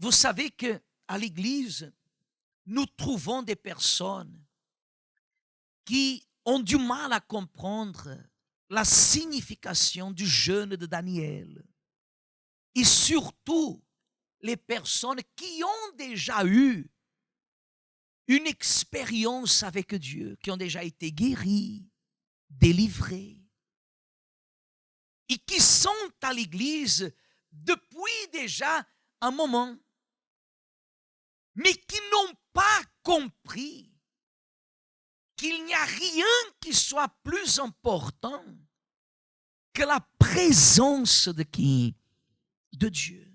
Vous savez qu'à l'église, nous trouvons des personnes qui ont du mal à comprendre la signification du jeûne de Daniel. Et surtout, les personnes qui ont déjà eu une expérience avec Dieu, qui ont déjà été guéries, délivrées, et qui sont à l'église depuis déjà un moment, mais qui n'ont pas compris qu'il n'y a rien qui soit plus important que la présence de qui? De Dieu.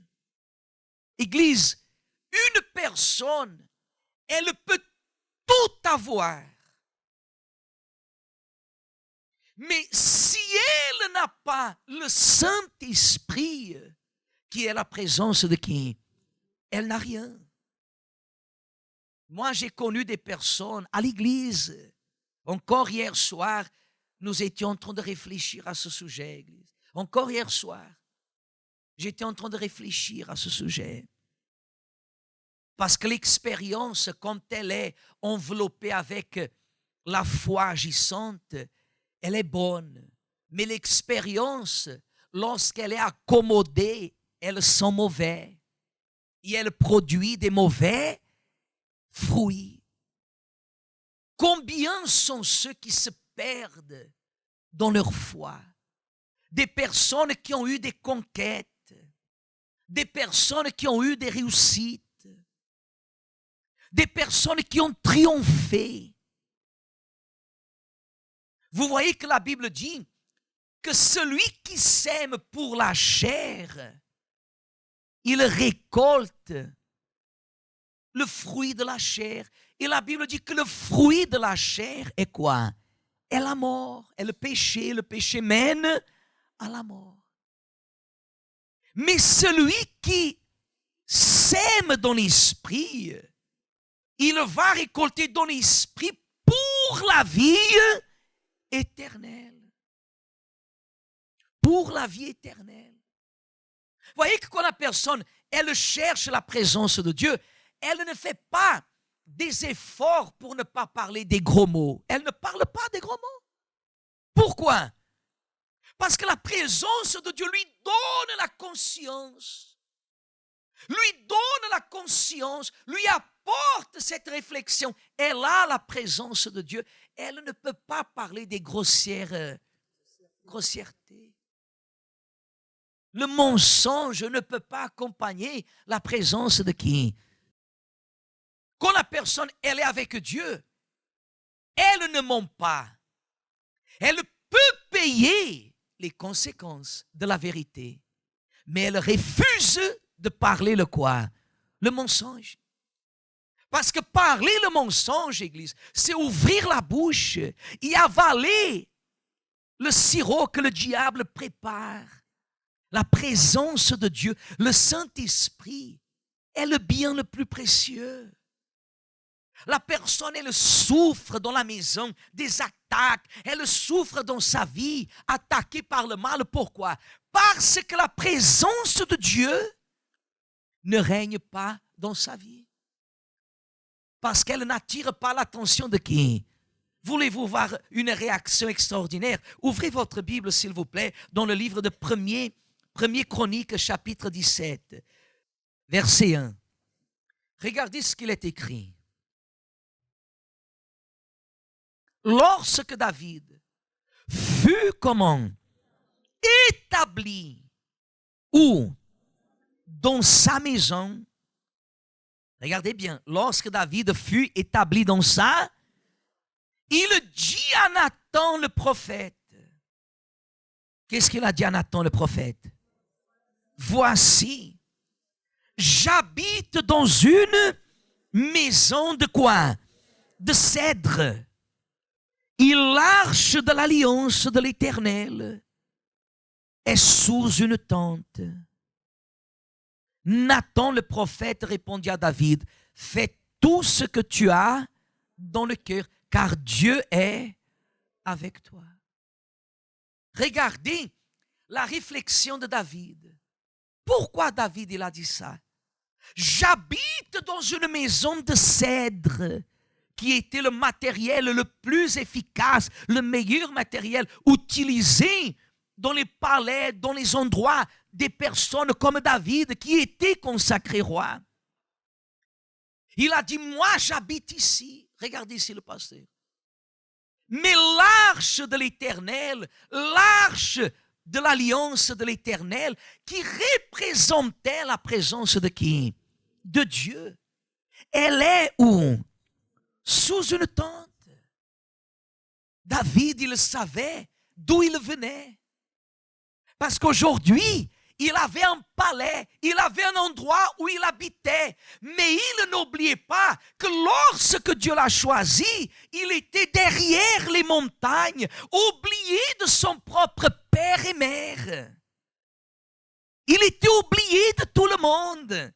Église, une personne, elle peut tout avoir. Mais si elle n'a pas le Saint-Esprit, qui est la présence de qui? Elle n'a rien. Moi, j'ai connu des personnes à l'église. Encore hier soir, nous étions en train de réfléchir à ce sujet, Église. Encore hier soir, j'étais en train de réfléchir à ce sujet. Parce que l'expérience, quand elle est enveloppée avec la foi agissante, elle est bonne. Mais l'expérience, lorsqu'elle est accommodée, elle sent mauvais. Et elle produit des mauvais fruits. Combien sont ceux qui se perdent dans leur foi? Des personnes qui ont eu des conquêtes, des personnes qui ont eu des réussites, des personnes qui ont triomphé. Vous voyez que la Bible dit que celui qui sème pour la chair, il récolte le fruit de la chair. Et la Bible dit que le fruit de la chair est quoi? Est la mort, est le péché. Le péché mène à la mort. Mais celui qui sème dans l'esprit, il va récolter dans l'esprit pour la vie éternelle. Pour la vie éternelle. Vous voyez que quand la personne, elle cherche la présence de Dieu, elle ne fait pas des efforts pour ne pas parler des gros mots. Elle ne parle pas des gros mots. Pourquoi? Parce que la présence de Dieu lui donne la conscience. Lui donne la conscience, lui apporte cette réflexion. Elle a la présence de Dieu. Elle ne peut pas parler des grossièretés. Le mensonge ne peut pas accompagner la présence de qui? Quand la personne, elle est avec Dieu, elle ne ment pas. Elle peut payer les conséquences de la vérité. Mais elle refuse de parler le quoi? Le mensonge. Parce que parler le mensonge, Église, c'est ouvrir la bouche et avaler le sirop que le diable prépare. La présence de Dieu, le Saint-Esprit, est le bien le plus précieux. La personne, elle souffre dans la maison des attaques. Elle souffre dans sa vie, attaquée par le mal. Pourquoi? Parce que la présence de Dieu ne règne pas dans sa vie. Parce qu'elle n'attire pas l'attention de qui? Voulez-vous voir une réaction extraordinaire? Ouvrez votre Bible, s'il vous plaît, dans le livre de 1er Chronique, chapitre 17, verset 1. Regardez ce qu'il est écrit. Lorsque David fut comment? Établi où? Dans sa maison. Regardez bien, lorsque David fut établi dans sa, il dit à Nathan le prophète. Qu'est-ce qu'il a dit à Nathan le prophète? Voici, j'habite dans une maison de quoi? De cèdre. Et l'arche de l'alliance de l'Éternel est sous une tente. Nathan le prophète répondit à David, fais tout ce que tu as dans le cœur, car Dieu est avec toi. Regardez la réflexion de David. Pourquoi David il a dit ça? J'habite dans une maison de cèdre qui était le matériel le plus efficace, le meilleur matériel utilisé dans les palais, dans les endroits des personnes comme David qui était consacré roi. Il a dit, moi j'habite ici. Regardez ici le pasteur. Mais l'arche de l'Éternel, l'arche de l'alliance de l'Éternel, qui représentait la présence de qui? De Dieu. Elle est où? Sous une tente. David, il savait d'où il venait. Parce qu'aujourd'hui, il avait un palais, il avait un endroit où il habitait. Mais il n'oubliait pas que lorsque Dieu l'a choisi, il était derrière les montagnes, oublié de son propre père et mère. Il était oublié de tout le monde.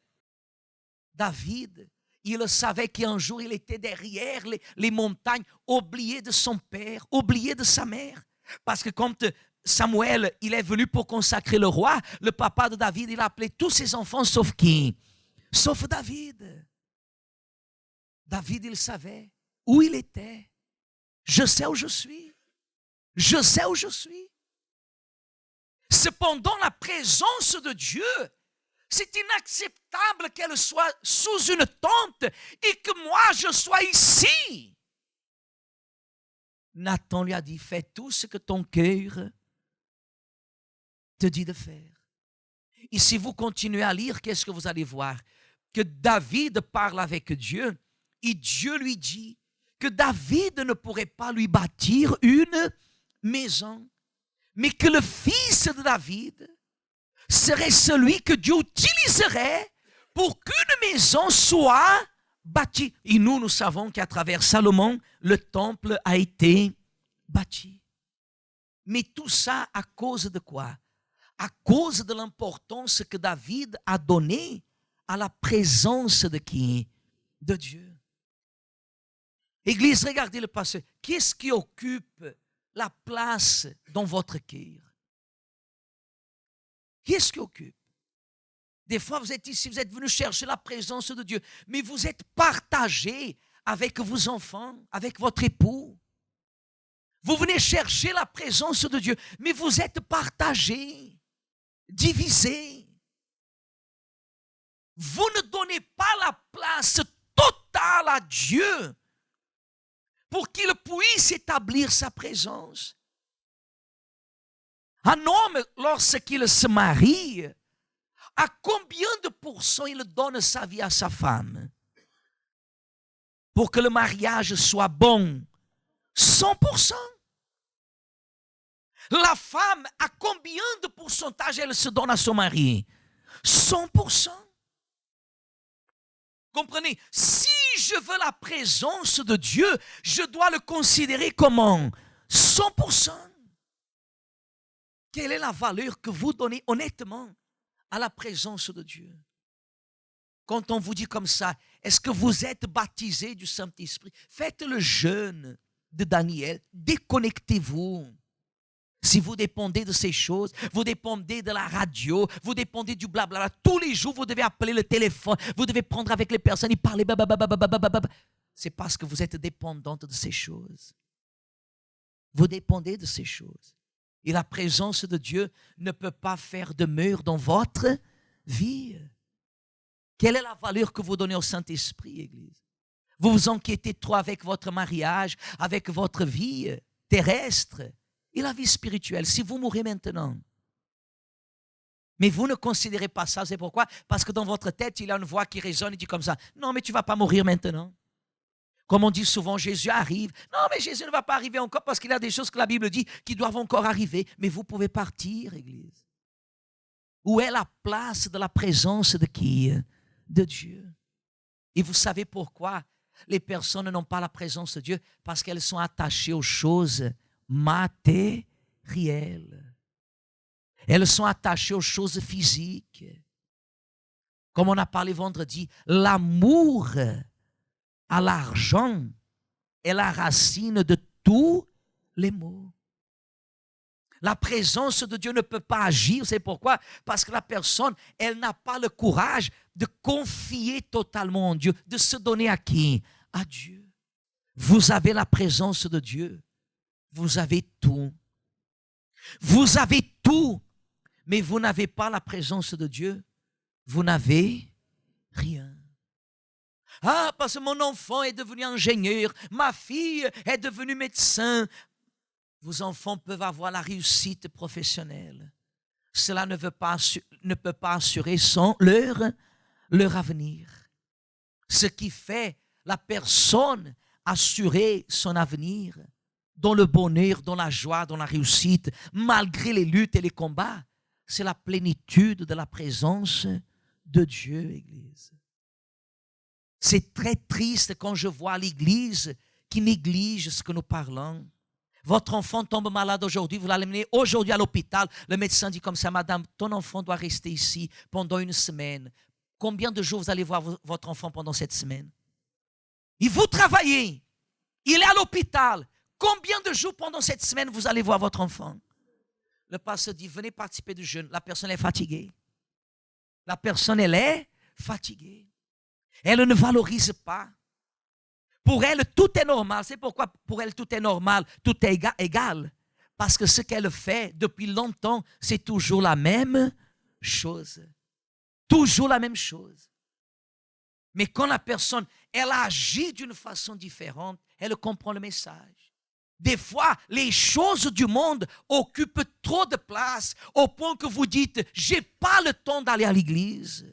David, il savait qu'un jour il était derrière les montagnes, oublié de son père, oublié de sa mère. Parce que quand Samuel, il est venu pour consacrer le roi, le papa de David, il a appelé tous ses enfants sauf qui? Sauf David. David, il savait où il était. Je sais où je suis. Je sais où je suis. Cependant, la présence de Dieu, c'est inacceptable qu'elle soit sous une tente et que moi je sois ici. Nathan lui a dit, fais tout ce que ton cœur te dit de faire. Et si vous continuez à lire, qu'est-ce que vous allez voir? Que David parle avec Dieu et Dieu lui dit que David ne pourrait pas lui bâtir une maison, mais que le fils de David serait celui que Dieu utiliserait pour qu'une maison soit bâtie. Et nous savons qu'à travers Salomon, le temple a été bâti. Mais tout ça à cause de quoi? À cause de l'importance que David a donnée à la présence de qui? De Dieu. Église, regardez le passé. Qu'est-ce qui occupe la place dans votre cœur? Qu'est-ce qui occupe? Des fois, vous êtes ici, vous êtes venu chercher la présence de Dieu, mais vous êtes partagé avec vos enfants, avec votre époux. Vous venez chercher la présence de Dieu, mais vous êtes partagé, divisé. Vous ne donnez pas la place totale à Dieu pour qu'il puisse établir sa présence. Un homme, lorsqu'il se marie, à combien de pourcents il donne sa vie à sa femme? Pour que le mariage soit bon, 100%. La femme, à combien de pourcentage elle se donne à son mari? 100%. Comprenez? Si je veux la présence de Dieu, je dois le considérer comment? 100%. Quelle est la valeur que vous donnez honnêtement à la présence de Dieu? Quand on vous dit comme ça, est-ce que vous êtes baptisé du Saint-Esprit? Faites le jeûne de Daniel, déconnectez-vous. Si vous dépendez de ces choses, vous dépendez de la radio, vous dépendez du blablabla, tous les jours vous devez appeler le téléphone, vous devez prendre avec les personnes et parler, c'est parce que vous êtes dépendante de ces choses. Vous dépendez de ces choses. Et la présence de Dieu ne peut pas faire demeure dans votre vie. Quelle est la valeur que vous donnez au Saint-Esprit, Église? Vous vous inquiétez trop avec votre mariage, avec votre vie terrestre et la vie spirituelle. Si vous mourrez maintenant, mais vous ne considérez pas ça, c'est pourquoi? Parce que dans votre tête, il y a une voix qui résonne et dit comme ça, non, mais tu ne vas pas mourir maintenant. Comme on dit souvent, Jésus arrive. Non, mais Jésus ne va pas arriver encore parce qu'il y a des choses que la Bible dit qui doivent encore arriver. Mais vous pouvez partir, Église. Où est la place de la présence de qui? De Dieu. Et vous savez pourquoi les personnes n'ont pas la présence de Dieu? Parce qu'elles sont attachées aux choses matérielles. Elles sont attachées aux choses physiques. Comme on a parlé vendredi, l'amour à l'argent est la racine de tous les maux. La présence de Dieu ne peut pas agir, c'est pourquoi? Parce que la personne, elle n'a pas le courage de confier totalement en Dieu, de se donner à qui? À Dieu. Vous avez la présence de Dieu. Vous avez tout. Vous avez tout, mais vous n'avez pas la présence de Dieu. Vous n'avez rien. Ah, parce que mon enfant est devenu ingénieur, ma fille est devenue médecin. Vos enfants peuvent avoir la réussite professionnelle. Cela ne peut pas assurer leur avenir. Ce qui fait la personne assurer son avenir dans le bonheur, dans la joie, dans la réussite, malgré les luttes et les combats, c'est la plénitude de la présence de Dieu, Église. C'est très triste quand je vois l'Église qui néglige ce que nous parlons. Votre enfant tombe malade aujourd'hui, vous l'allez mener aujourd'hui à l'hôpital. Le médecin dit comme ça, madame, ton enfant doit rester ici pendant une semaine. Combien de jours vous allez voir votre enfant pendant cette semaine? Et vous travaillez, il est à l'hôpital. Combien de jours pendant cette semaine vous allez voir votre enfant? Le pasteur dit, venez participer du jeûne. La personne est fatiguée. La personne, elle est fatiguée. Elle ne valorise pas. Pour elle, tout est normal. C'est pourquoi pour elle, tout est normal, tout est égal. Parce que ce qu'elle fait depuis longtemps, c'est toujours la même chose. Toujours la même chose. Mais quand la personne, elle agit d'une façon différente, elle comprend le message. Des fois, les choses du monde occupent trop de place au point que vous dites, je n'ai pas le temps d'aller à l'église.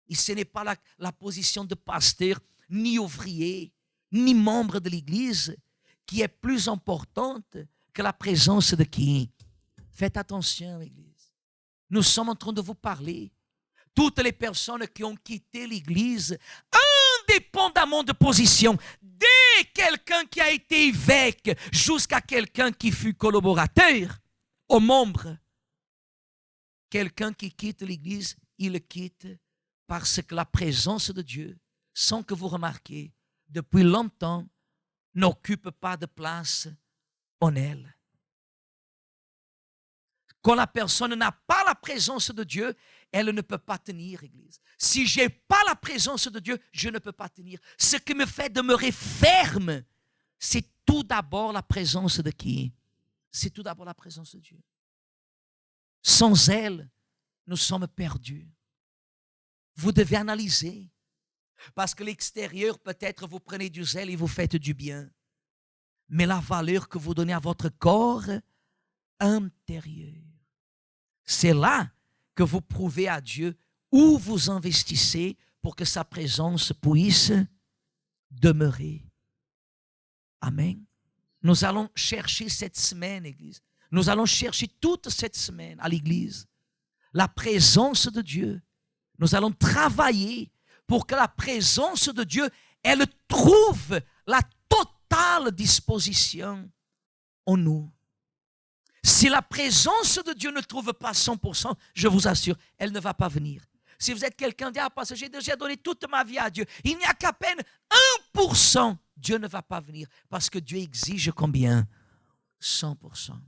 Et ce n'est pas la position de pasteur, ni ouvrier, ni membre de l'église qui est plus importante que la présence de qui? Faites attention, l'église. Nous sommes en train de vous parler. Toutes les personnes qui ont quitté l'église, indépendamment de position, dès quelqu'un qui a été évêque jusqu'à quelqu'un qui fut collaborateur, aux membres, quelqu'un qui quitte l'église, il quitte parce que la présence de Dieu, sans que vous remarquiez, depuis longtemps, n'occupe pas de place en elle. Quand la personne n'a pas la présence de Dieu, elle ne peut pas tenir, Église. Si je n'ai pas la présence de Dieu, je ne peux pas tenir. Ce qui me fait demeurer ferme, c'est tout d'abord la présence de qui? C'est tout d'abord la présence de Dieu. Sans elle, nous sommes perdus. Vous devez analyser. Parce que l'extérieur, peut-être, vous prenez du zèle et vous faites du bien. Mais la valeur que vous donnez à votre corps intérieur, c'est là que vous prouvez à Dieu où vous investissez pour que sa présence puisse demeurer. Amen. Nous allons chercher cette semaine, Église. Nous allons chercher toute cette semaine à l'Église la présence de Dieu. Nous allons travailler pour que la présence de Dieu, elle trouve la totale disposition en nous. Si la présence de Dieu ne trouve pas 100%, je vous assure, elle ne va pas venir. Si vous êtes quelqu'un qui dit, parce que j'ai déjà donné toute ma vie à Dieu, il n'y a qu'à peine 1%, Dieu ne va pas venir. Parce que Dieu exige combien? 100%.